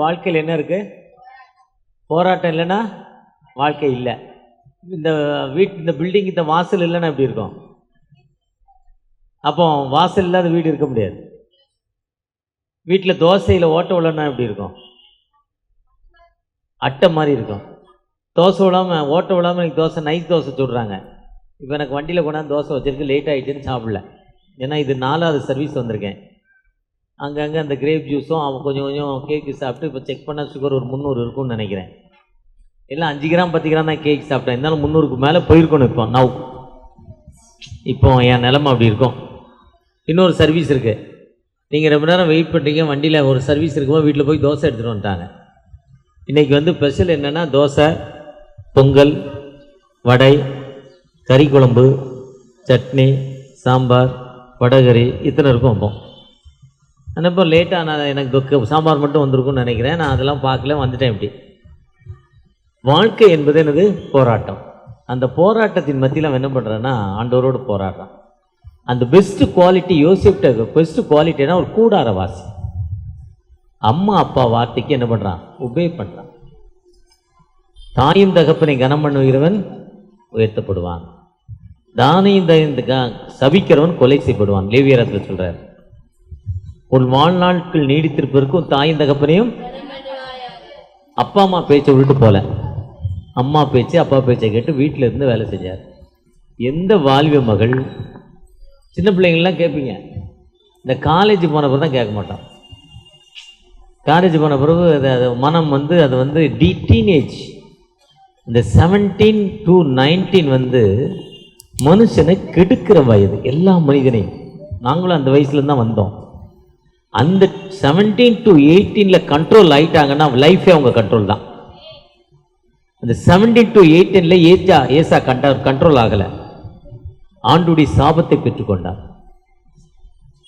வாழ்க்கையில் என்ன இருக்கு? போராட்டம் இல்லைன்னா வாழ்க்கை இல்லை. இந்த இந்த பில்டிங் இந்த வாசல் இல்லைன்னா எப்படி இருக்கும்? அப்போ வாசல் இல்லாத வீடு இருக்க முடியாது. வீட்டில் தோசையில் ஓட்ட விடலன்னா எப்படி இருக்கும்? அட்டை மாதிரி இருக்கும். தோசை விடாமல் ஓட்ட விடாமல் எனக்கு தோசை நைஸ் தோசை சுடுறாங்க. இப்போ எனக்கு வண்டியில் கொண்டாந்து தோசை வச்சிருக்கு, லேட் ஆகிடுச்சுன்னு சாப்பிடல. ஏன்னா இது 4வது சர்வீஸ் வந்திருக்கேன். அங்கங்கே அந்த கிரேப் ஜூஸும் அவன் கொஞ்சம் கேக்கு சாப்பிட்டு இப்போ செக் பண்ணால் சுகர் ஒரு 300 இருக்கும்னு நினைக்கிறேன். எல்லாம் 5 கிராம் 10 கிராம் தான் கேக் சாப்பிட்டேன். இருந்தாலும் 300க்கு மேலே போயிருக்கணும். இப்போ என் நிலமை அப்படி இருக்கும். இன்னொரு சர்வீஸ் இருக்குது. நீங்கள் ரொம்ப நேரம் வெயிட் பண்ணுறீங்க, வண்டியில் ஒரு சர்வீஸ் இருக்கும்போது வீட்டில் போய் தோசை எடுத்துகிட்டு வந்துட்டாங்க. இன்றைக்கி வந்து ஸ்பெஷல் என்னென்னா தோசை, பொங்கல், வடை, கறி குழம்பு, சட்னி, சாம்பார், வடகறி இத்தனை இருக்கும். அப்போ இப்போ லேட்டாக நான் எனக்கு சாம்பார் மட்டும் வந்திருக்கும்னு நினைக்கிறேன். நான் அதெல்லாம் பார்க்கல, வந்துட்டேன். இப்படி வாழ்க்கை என்பது என்னது? போராட்டம். அந்த போராட்டத்தின் மத்தியில் அவன் என்ன பண்ணுறான்னா ஆண்டவரோடு போராடுறான். அந்த பெஸ்ட் குவாலிட்டி யோசிப்ட பெஸ்ட் குவாலிட்டினா ஒரு கூடாரவாசி. அம்மா அப்பா வார்த்தைக்கு என்ன பண்ணுறான்? உபே பண்ணுறான். தாயும் தகப்பனை கனம் பண்ணுகிறவன் உயர்த்தப்படுவான், தானையும் சபிக்கிறவன் கொலை செய்யப்படுவான். லேவியரத்தில் சொல்றார், உன் வாழ்நாட்கள் நீடித்திருப்பதற்கும் தாயும் தகப்பனையும். அப்பா அம்மா பேச்சை விட்டு போல, அம்மா பேச்சு அப்பா பேச்சை கேட்டு வீட்டில் இருந்து வேலை செஞ்சார். எந்த வாலிப மகள், சின்ன பிள்ளைங்கள்லாம் கேட்பீங்க, இந்த காலேஜ் போன பிறகு தான் கேட்க மாட்டோம். காலேஜ் போன பிறகு அது மனம் வந்து அது வந்து டீனேஜ், இந்த 17 to 19 வந்து மனுஷனை கெடுக்கிற வயது. எல்லா மனிதனையும் நாங்களும் அந்த வயசுல தான் வந்தோம். அந்த 17 to 18 கண்ட்ரோல் ஆயிட்டாங்கன்னா லைஃபே அவங்க கண்ட்ரோல் தான். அந்த 17 to 18 ஏசா கண்ட்ரோல் ஆகலை, ஆண்டுடைய சாபத்தை பெற்றுக்கொண்டார்.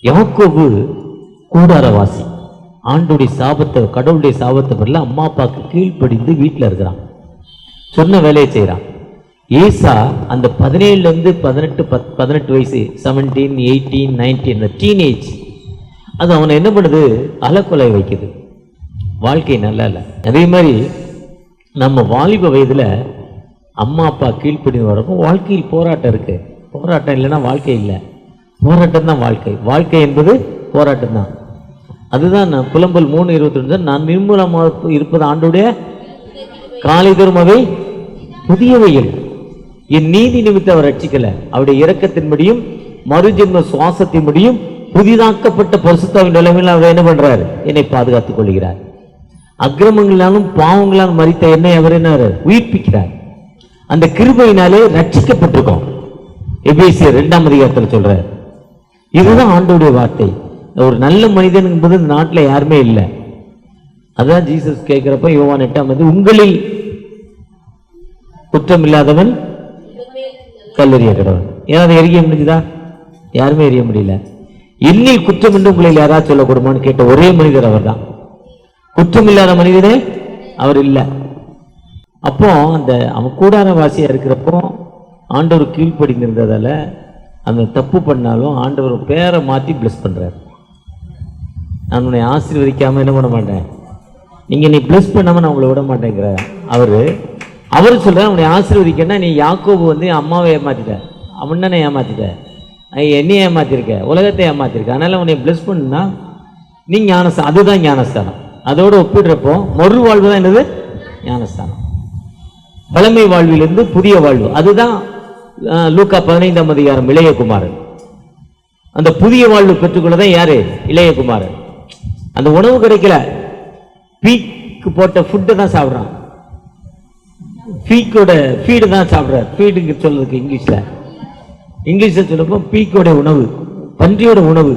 யாக்கோபு கூடாரவாசி, ஆண்டுடைய சாபத்தை, கடவுளுடைய சாபத்தை பெறல, அம்மா அப்பாவுக்கு கீழ்ப்படிந்து வீட்டில் இருக்கிறான், சொன்ன வேலையை செய்கிறான். ஏசா அந்த 17 18 வயசு, 17 18 19 இந்த டீனேஜ், அது அவனை என்ன பண்ணுது? அலக்கொலை வைக்குது. வாழ்க்கை நல்லா இல்லை. அதே மாதிரி நம்ம வாலிப வயதில் அம்மா அப்பா கீழ்ப்படிந்து வரப்போ வாழ்க்கையில் போராட்டம் இருக்கு. போராட்டம் இல்லைன்னா வாழ்க்கை இல்லை, போராட்டம் தான் வாழ்க்கை. வாழ்க்கை என்பது போராட்டம் தான். அதுதான் நான் புலம்பல் 3:22, நான் நிர்மூலமாக இருப்பது ஆண்டுடைய காலை தரும் அவை புதியவைகள், என் நீதி நிமித்த அவர் ரட்சிக்கல, அவருடைய இரக்கத்தின்படியும் மறுஜென்ம சுவாசத்தின்படியும் புதிதாக்கப்பட்ட பரிசுத்தாவின் நிலைமையில் அவர் என்ன பண்றாரு? என்னை பாதுகாத்துக் கொள்கிறார். அக்கிரமங்களாலும் பாவங்களாலும் மரித்த என்னை அவர் என்ன உயிர்ப்பிக்கிறார். அந்த கிருபையினாலே ரட்சிக்கப்பட்டிருக்கோம். எபேசியர் 2ஆம் அதிகாரத்தில் சொல்றார். இதுதான் ஆண்டோடைய வார்த்தை. ஒரு நல்ல மனிதன் என்பது இந்த நாட்டில் யாருமே இல்லை. அதான் ஜீசஸ் கேட்கிறப்ப யோவான் 8ஆம் உங்களில் குற்றம் இல்லாதவன் கல்லெறிய கடவன். ஏன்னா அதை எரிய முடிஞ்சுதா? யாருமே எரிய முடியல. என்னில் குற்றம் என்று உங்களில் யாராவது சொல்லக்கூடுமான்னு கேட்ட ஒரே மனிதர் அவர் தான். குற்றம் இல்லாத மனிதனே அவர் இல்லை. அப்போ அந்த அவன் கூடாரவாசியா இருக்கிறப்போ ஆண்டவர் கீழ்ப்படிந்திருந்ததால அந்த தப்பு பண்ணாலும் ஆண்டவர் பேரை மாற்றி பிளஸ் பண்றார். நான் உன்னை ஆசீர்வதிக்காம என்ன பண்ண மாட்டேன், நீங்க நீ பிளஸ் பண்ணாம நான் உங்களை விட மாட்டேங்கிற அவர் சொல்ற, உன்னை ஆசீர்வதிக்கன்னா நீ யாக்கோபு வந்து அம்மாவை ஏமாத்திட்ட, அவனை ஏமாத்திட்ட, என்னையை ஏமாத்திருக்க, உலகத்தை ஏமாத்திருக்க, அதனால உன்னை பிளஸ் பண்ணுனா நீ ஞானஸ்தானம். அதுதான் ஞானஸ்தானம். அதோடு ஒப்பிடுறப்போ மறு வாழ்வு தான் என்னது? ஞானஸ்தானம். பழமை வாழ்விலிருந்து புதிய வாழ்வு, அதுதான் லூக்கா 15ஆம் அதிகாரம் இளையகுமாரன். அந்த புதிய வாழ்வு பெற்றுக்கொள்ளதான் யாரு? இளையகுமாரன். அந்த உணவு கிடைக்கல, பீக்கு போட்ட ஃபுட்டு தான் சாப்பிட்றான். பீக்கோட ஃபீடு தான் சாப்பிட்றாரு. ஃபீடுங்க சொல்றதுக்கு இங்கிலீஷ்ல சொல்லப்போ பீக்கோட உணவு, பன்றியோட உணவு,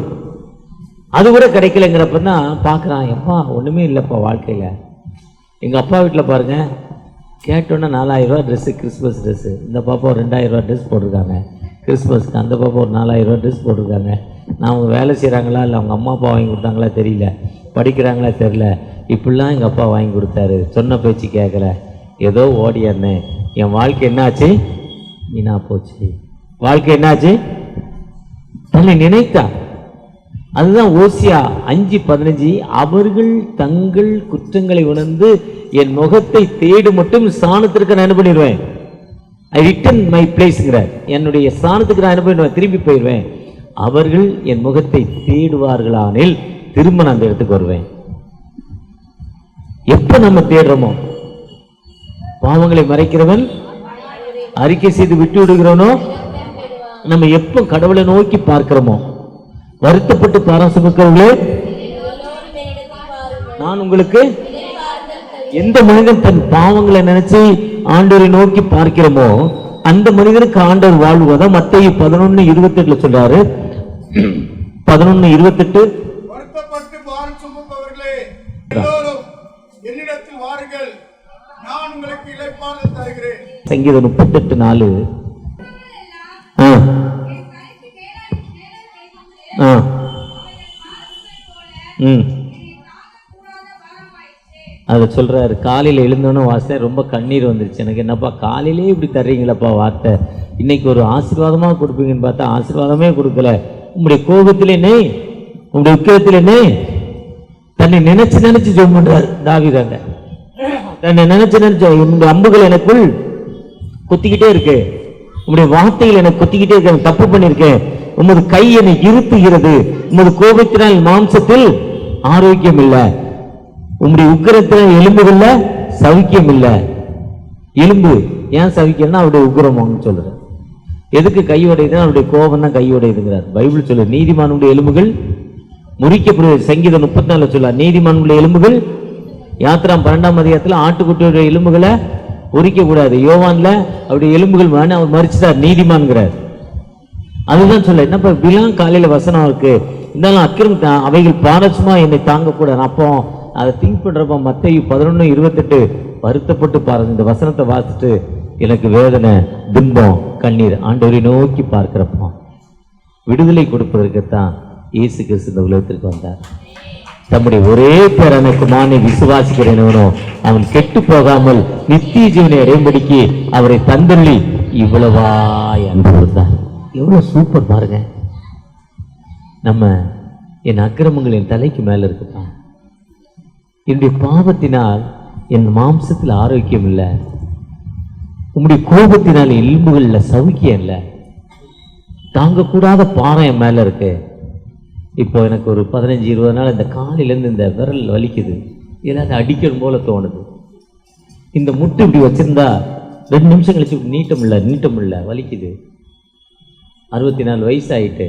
அது கூட கிடைக்கலங்கிறப்ப தான் பார்க்குறான், எப்பா ஒன்றுமே இல்லைப்பா வாழ்க்கையில். எங்கள் அப்பா வீட்டில் பாருங்க, கேட்டோன்னா 4000 ரூபா ட்ரெஸ்ஸு, கிறிஸ்மஸ் ட்ரெஸ்ஸு. இந்த பாப்பா ஒரு 2000 ரூபா ட்ரெஸ் போட்டிருக்காங்க கிறிஸ்மஸ்க்கு, அந்த பாப்பா ஒரு 4000 ரூபா ட்ரெஸ் போட்டிருக்காங்க. நான் அவங்க வேலை செய்கிறாங்களா இல்லை அவங்க அம்மா அப்பா வாங்கி கொடுத்தாங்களா தெரியல, படிக்கிறாங்களா தெரியல, இப்படிலாம் எங்கள் அப்பா வாங்கி கொடுத்தாரு, சொன்ன பேச்சு கேட்கல, ஏதோ ஓடியாருனேன். என் வாழ்க்கை என்னாச்சு? வீணா போச்சு. வாழ்க்கை என்னாச்சு? தன்னை நினைத்தா அதுதான் ஓசியா 5:15. அவர்கள் தங்கள் குற்றங்களை உணர்ந்து என் முகத்தை தேடு மட்டும் ஸ்தானத்திற்கு நான் என்ன பண்ணிடுவேன், ஐ ரிட்டன் மை பிளேஸ்ங்கிறார். என்னுடைய ஸ்தானத்துக்கு நான் என்ன பண்ணிடுவேன், திரும்பி போயிடுவேன். அவர்கள் என் முகத்தை தேடுவார்களானில் திரும்ப நான் அந்த இடத்துக்கு வருவேன். எப்ப நம்ம தேடுறோமோ, பாவங்களை மறைக்கிறவன் அறிக்கை செய்து விட்டு விடுகிறவனோ, நம்ம எப்ப கடவுளை நோக்கி பார்க்கிறோமோ, வருத்தப்பட்டு பாரம் சுமக்கிறவர்களே நான் உங்களுக்கு, எந்த மனிதன் தன் பாவங்களை நினைச்சு ஆண்டவரை நோக்கி பார்க்கிறோமோ அந்த மனிதனுக்கு ஆண்டவர் வாழ்வதா மத்தேயு 11:28 சொல்றாரு. 11:28 வருத்தப்பட்டு பாரம் சுமப்பவர்களே எல்லோரும் என்னிடத்தில் வாருங்கள், நான் உங்களுக்கு இளைப்பாறுதல் தருகிறேன். சங்கீதம் 38:4. அதை சொல்றாரு. காலையில் எழுந்தோன்னு வார்த்தை ரொம்ப கண்ணீர் வந்துருச்சு எனக்கு. என்னப்பா காலையிலே இப்படி தர்றீங்களப்பா வார்த்தை, இன்னைக்கு ஒரு ஆசீர்வாதமாக கொடுப்பீங்கன்னு பார்த்தா ஆசீர்வாதமே கொடுக்கல. உங்களுடைய கோபத்திலே நெய், உங்களுடைய உக்கிரத்திலே நெய். தன்னை நினைச்சு நினைச்சு ஜெபம் பண்றாரு தாவீதாங்க. தன்னை நினைச்சு நினைச்சு, உங்களுடைய அம்புகள் எனக்குள் கொத்திக்கிட்டே இருக்கு, உங்களுடைய வார்த்தைகள் எனக்கு கொத்திக்கிட்டே இருக்கு, தப்பு பண்ணிருக்கேன், உமது கை என்னை இருத்துகிறது, உமது கோபத்தினால் மாம்சத்தில் ஆரோக்கியம் இல்லை, உம்முடைய உக்கிரத்தினால் எலும்புகள்ல சவிக்கியம் இல்லை. எலும்பு ஏன் சவிக்கணும்னா அவருடைய உக்கிரம் சொல்றேன். எதுக்கு கை உடையுதுன்னா அவருடைய கோபம் தான் கை உடையுதுங்கிறார் பைபிள் சொல்ல. நீதிமானுடைய எலும்புகள் முறிக்கப்படுவது. சங்கீதம் 34 சொல்ல நீதிமானுடைய எலும்புகள். யாத்திராம் 12ஆம் அதிகாரத்தில் ஆட்டுக்குட்டியுடைய எலும்புகளை உரிக்க கூடாது. யோவான்ல அவருடைய எலும்புகள் அவர் மறிச்சுட்டார், நீதிமான்கிறார். அதுதான் சொல்ல. என்னப்பா இப்படிலாம் காலையில வசனம் இருக்கு, இருந்தாலும் அக்கிரம் அவைகள் பாரசுமா என்னை தாங்கக்கூடாது. அப்போ அதை திங்க் பண்றப்ப மத்தேயு 11:28 வருத்தப்பட்டு பாருங்க. இந்த வசனத்தை வாசிட்டு எனக்கு வேதனை, துன்பம், கண்ணீர். ஆண்டவரை நோக்கி பார்க்கிறப்போ விடுதலை கொடுப்பதற்குத்தான் இயேசு கிறிஸ்து இந்த உலகத்திற்கு வந்தார். தம்முடைய ஒரே பேரான குமாரனை விசுவாசிக்கிறேனோ அவன் கெட்டு போகாமல் நித்திய ஜீவனை அடையும்படிக்கு அவரை தந்தள்ளி இவ்வளவாய் அன்பு கொடுத்தார். எவ்வளவு சூப்பர் பாருங்க. நம்ம என் அக்கிரமங்கள் என் தலைக்கு மேல இருக்குப்பா, என்னுடைய பாவத்தினால் என் மாம்சத்தில் ஆரோக்கியம் இல்லை, உங்களுடைய கோபத்தினால் எலும்புகள்ல சவுக்கியம் இல்லை, தாங்கக்கூடாத பாறை என் மேல இருக்கு. இப்போ எனக்கு ஒரு 15-20 நாள் இந்த காலிலேருந்து இந்த விரல் வலிக்குது, ஏதாவது அடிக்கணும் போல தோணுது. இந்த முட்டு இப்படி வச்சிருந்தா 2 நிமிஷம் கழிச்சு நீட்டம் இல்லை வலிக்குது. 64 வயசு ஆயிட்டு,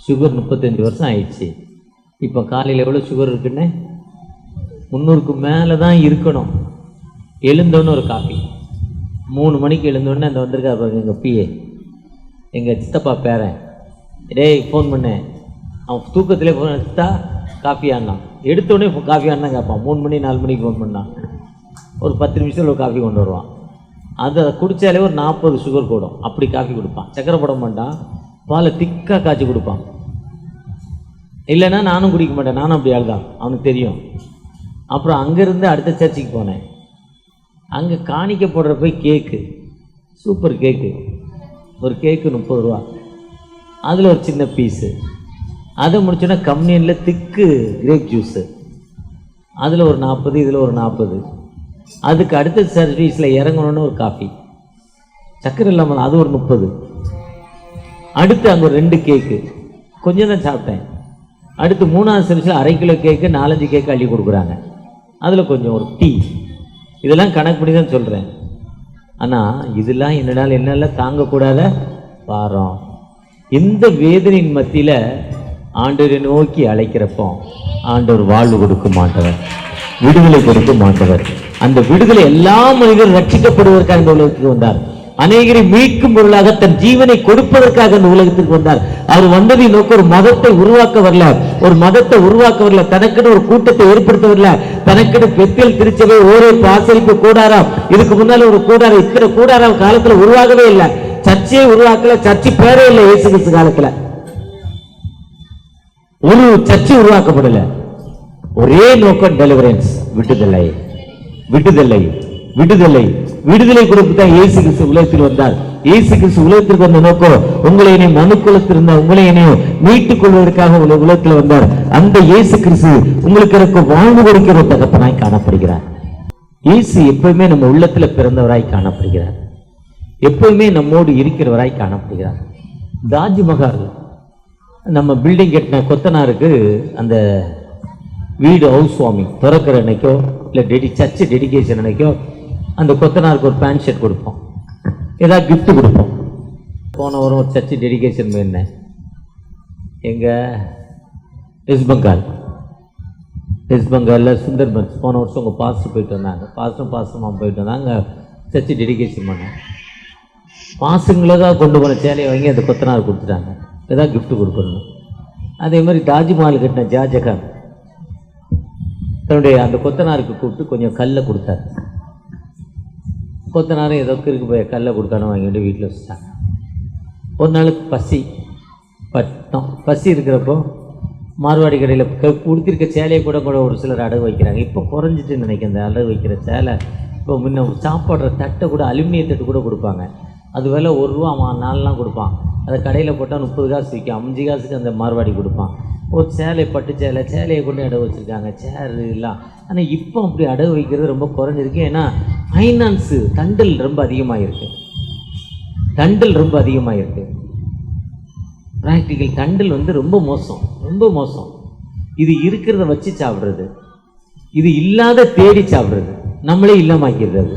சுகர் 35 வருஷம் ஆயிடுச்சு. இப்போ காலையில் எவ்வளோ சுகர் இருக்குன்னு 300க்கு மேலே தான் இருக்கணும். எழுந்தோன்னு ஒரு காஃபி, 3 மணிக்கு எழுந்தோடனே அந்த வந்திருக்கா பாருங்க எங்கள் பிஏ, எங்கள் சித்தப்பா பேரன், டேய் ஃபோன் பண்ணேன். அவன் தூக்கத்திலே ஃபோன் எடுத்தா காஃபி ஆனான், எடுத்தோடனே காஃபி ஆனா கேட்பான். 3 மணி 4 மணிக்கு ஃபோன் பண்ணான், ஒரு 10 நிமிஷத்தில் ஒரு காஃபி கொண்டு வருவான். அதை குடித்தாலே ஒரு 40 சுகர் கூடும். அப்படி காஃபி கொடுப்பான், சக்கரை போட மாட்டான், பாலை திக்காக காய்ச்சி கொடுப்பான். இல்லைன்னா நானும் குடிக்க மாட்டேன், நானும் அப்படி ஆள்தான், அவனுக்கு தெரியும். அப்புறம் அங்கேருந்து அடுத்த சர்ச்சுக்கு போனேன். அங்கே காணிக்க போடுற போய் கேக்கு, சூப்பர் கேக்கு, ஒரு கேக்கு 30 ரூபா, அதில் ஒரு சின்ன பீஸு. அதை முடிச்சோன்னா கம்யூனியனில் திக்கு கிரேப் ஜூஸு, அதில் ஒரு 40, இதில் ஒரு 40. அதுக்கு அடுத்த சர்வீஸில் இறங்கணுன்னு ஒரு காஃபி, சக்கரை இல்லாமல் அது ஒரு 30. அடுத்து அங்கே ஒரு 2 கேக்கு, கொஞ்சம் தான் சாப்பிட்டேன். அடுத்து 3ஆவது சர்வீஸில் 1/2 கிலோ கேக்கு 4-5 கேக்கு அள்ளி கொடுக்குறாங்க, அதில் கொஞ்சம் ஒரு டீ. இதெல்லாம் கணக்கு பண்ணி தான் சொல்கிறேன். ஆனால் இதெல்லாம் என்னெல்லாம் தாங்கக்கூடாத பாரம். இந்த வேதனையின் மத்தியில் ஆண்டவரை நோக்கி அழைக்கிறப்போ ஆண்டவர் வாழ்வு கொடுக்க மாட்டவர், விடுதலை கொடுக்க மாட்டவர். அந்த விடுதலை எல்லா மனிதரும் ரட்சிக்கப்படுவதற்காக இந்த உலகத்துக்கு வந்தார். அநேகரை மீட்கும் பொருளாக தன் ஜீவனை கொடுப்பதற்காக இந்த உலகத்திற்கு வந்தார். அவர் வந்ததை நோக்க ஒரு மதத்தை உருவாக்க வரல, ஒரு மதத்தை உருவாக்க வரல, தனக்குன்னு ஒரு கூட்டத்தை ஏற்படுத்த வரல, தனக்குன்னு பெத்தேல் திருச்சபை ஓரே ஆசரிப்பு கூடாரம், இதுக்கு முன்னால ஒரு கூடாரம், இத்தனை கூடாரம் காலத்துல உருவாகவே இல்லை. சர்ச்சையே உருவாக்கல, சர்ச்சை பேரே இல்லை. இயேசு கிறிஸ்து காலத்துல ஒரு சர்ச்சை உருவாக்கப்படல. ஒரே நோக்கம் டெலிவரன்ஸ், விடுதலை, விடுதலை, விடுதலை, விடுதலை கொடுத்து தான் இயேசு கிறிஸ்து உலகத்தில் வந்தார். இயேசு கிறிஸ்து உலகத்திற்கு வந்த நோக்கம் உங்களை என்னையும் மனுக்குலத்தில் இருந்த உங்களை என்னையும் மீட்டுக் கொள்வதற்காக உலகத்தில் வந்தார். அந்த இயேசு கிறிஸ்து உங்களுக்கு இருக்க வாழ்வு கொடுக்கிற ஒரு தகப்பனாய் காணப்படுகிறார். இயேசு எப்பவுமே நம்ம உள்ளத்துல பிறந்தவராய் காணப்படுகிறார். எப்பவுமே நம்மோடு இருக்கிறவராய் காணப்படுகிறார். தாஜ்மஹால் நம்ம பில்டிங் கட்டின கொத்தனாருக்கு அந்த வீடு ஹவுஸ் வார்மிங் திறக்கிற அன்னைக்கோ இல்லை சர்ச்சு டெடிகேஷன் அன்னைக்கோ அந்த கொத்தனாருக்கு ஒரு பேண்ட் ஷர்ட் கொடுப்போம், ஏதாவது கிஃப்ட் கொடுப்போம். போன வாரம் ஒரு சர்ச்சு டெடிகேஷன் போயிருந்தேன் எங்கள் வெஸ்ட் பெங்காலில் சுந்தர்பன்ஸ். போன வருஷம் உங்கள் பாஸ்டர் போயிட்டு வந்தாங்க, பாஸ்டர்மா போயிட்டு வந்தாங்க, சர்ச்சு டெடிகேஷன் பண்ணேன். பாசங்களை தான் கொண்டு போன சேலையை வாங்கி அந்த கொத்தனார் கொடுத்துட்டாங்க, ஏதாவது கிஃப்ட் கொடுக்கணும். அதே மாதிரி தாஜ்மஹால் கட்டின ஷாஜகான் தன்னுடைய அந்த கொத்தனாருக்கு கூப்பிட்டு கொஞ்சம் கல்லை கொடுத்தாரு. கொத்தனாரும் ஏதோ கிறுக்கு போய் கல்லை கொடுத்தானு வாங்கிட்டு வீட்டில் வச்சுட்டாங்க. ஒரு நாளுக்கு பசி இருக்கிறப்போ மார்வாடி கடையில் கொடுத்திருக்க சேலையை கூட ஒரு சிலர் அடகு வைக்கிறாங்க. இப்போ குறைஞ்சிட்டு நினைக்கிறேன் அந்த அடகு வைக்கிற சேலை. இப்போ முன்ன சாப்பாடுற தட்டை கூட அலுமினிய தட்டு கூட கொடுப்பாங்க, அது விலை ₹1 4 கொடுப்பான். அதை கடையில் போட்டால் 30 காசு விற்கும், 5 காசுக்கு அந்த மார்வாடி கொடுப்பான். ஒரு சேலை பட்டு சேலையை கொண்டு அடகு வச்சுருக்காங்க, சேர் எல்லாம். ஆனால் இப்போ அப்படி அடகு வைக்கிறது ரொம்ப குறைஞ்சிருக்கு. ஏன்னா ஃபைனான்ஸு தண்டல் ரொம்ப அதிகமாக இருக்குது. ப்ராக்டிக்கல் தண்டல் ரொம்ப மோசம். இது இருக்கிறத வச்சு சாப்பிட்றது, இது இல்லாத தேடி சாப்பிட்றது, நம்மளே இல்லாமக்கிறது.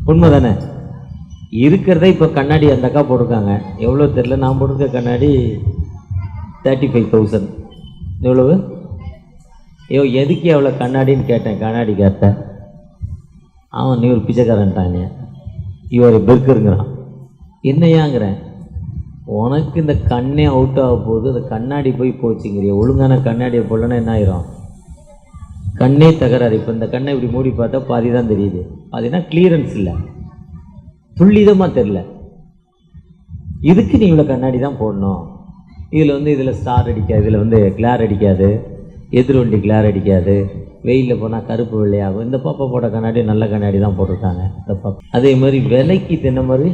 உண்மை தானே? இருக்கிறத இப்போ கண்ணாடி அந்த அக்கா போட்டிருக்காங்க, எவ்வளோ தெரியல. நான் போட்டிருக்க கண்ணாடி 35,000. எவ்வளவு? எதுக்கு எவ்வளோ கண்ணாடின்னு கேட்டேன் கண்ணாடிக்கார்ட்ட. அவன் நீ ஒரு பிச்சைக்காரன்ட்டாங்க, இவர் பெருக்குங்கிறான். என்னையாங்கிறேன், உனக்கு இந்த கண்ணே அவுட் ஆக போகுது, அந்த கண்ணாடி போச்சுங்கிறிய. ஒழுங்கான கண்ணாடியை போடலன்னா என்ன ஆயிரும்? கண்ணே தகராறு. இப்போ இந்த கண்ணை இப்படி மூடி பார்த்தா பாதி தான் தெரியுது, பாதினா கிளியரன்ஸ் இல்லை, துல்லிதமாக தெரில. இதுக்கு நீ இவ்வளோ கண்ணாடி தான் போடணும். இதில் ஸ்டார் அடிக்காது, இதில் கிளார் அடிக்காது, எதிர்வண்டி கிளார் அடிக்காது, வெயிலில் போனால் கருப்பு வெள்ளையாகும். இந்த பாப்பா போட்ட கண்ணாடி நல்ல கண்ணாடி தான் போட்டிருக்காங்க இந்த பாப்பா. அதே மாதிரி விலைக்கு தின்ன மாதிரி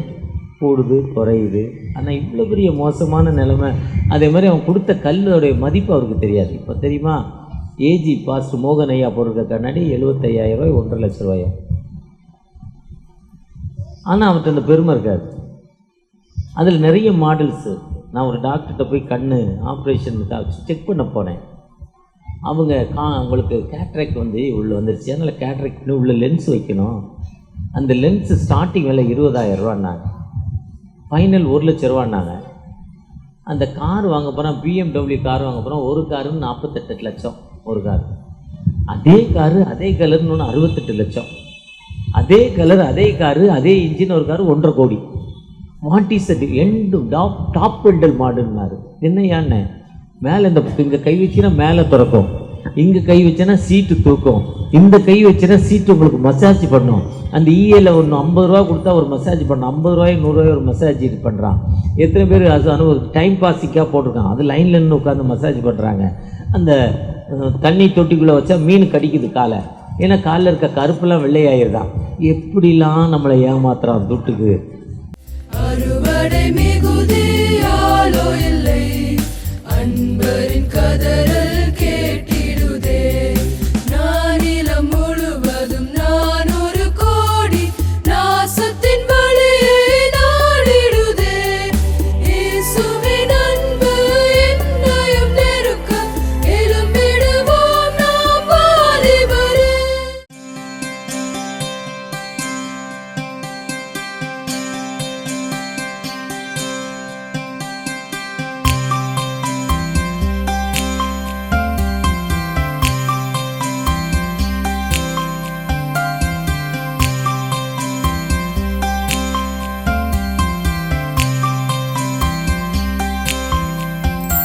கூடுது குறையுது. ஆனால் இவ்வளோ பெரிய மோசமான நிலைமை. அதே மாதிரி அவன் கொடுத்த கல்லோடைய மதிப்பு அவருக்கு தெரியாது. இப்போ தெரியுமா, ஏஜி பாஸ்டர் மோகன் ஐயா போட்டிருக்க கண்ணாடி 75,000 1.5 லட்ச ரூபாயோ. ஆனால் அவன்கிட்ட அந்த பெருமை இருக்காது. அதில் நிறைய மாடல்ஸு. நான் ஒரு டாக்டர்கிட்ட போய் கண் ஆப்ரேஷன் செக் பண்ண போனேன். அவங்க அவங்களுக்கு கேட்ராக்ட் உள்ளே வந்துருச்சு, அதனால் கேட்ராக்ட் உள்ள லென்ஸ் வைக்கணும். அந்த லென்ஸு ஸ்டார்டிங் விலை 20,000 ரூபான்னாங்க, ஃபைனல் 1 லட்ச ரூபான்னாங்க. அந்த கார் வாங்க போனால் BMW கார் வாங்க போனால் ஒரு காரு 48 லட்சம் ஒரு கார். அதே காரு அதே கலர்னு ஒன்று 68 லட்சம். அதே கலர் அதே காரு அதே இன்ஜின் ஒரு காரு 1.5 கோடி. வாட் இஸ் டாப் எண்டல் மாடல்னாரு. என்னையான்னு, மேலே இங்கே கை வச்சுன்னா மேலே திறக்கும், இங்கே கை வச்சேன்னா சீட்டு தூக்கும், இந்த கை வச்சுன்னா சீட்டு உங்களுக்கு மசாஜ் பண்ணும். அந்த இஏல ஒன்று 50 ரூபா கொடுத்தா ஒரு மசாஜ் பண்ணணும், 50 ரூபாய் 100 ரூபாய் ஒரு மசாஜ் இது பண்ணுறான். எத்தனை பேர் அது ஒரு டைம் பாஸிக்காக போட்டிருக்கான், அது லைனில் நின்று உட்காந்து மசாஜ் பண்ணுறாங்க. அந்த தண்ணி தொட்டிக்குள்ளே வச்சா மீன் கடிக்குது காலை, ஏன்னா காலில் இருக்க கருப்பெல்லாம் வெள்ளையாயிருதான். எப்படிலாம் நம்மளை ஏமாத்துறான் துட்டுக்கு. அறுவடை மிகுதியாலோ இல்லை, அன்பரின் கதறல்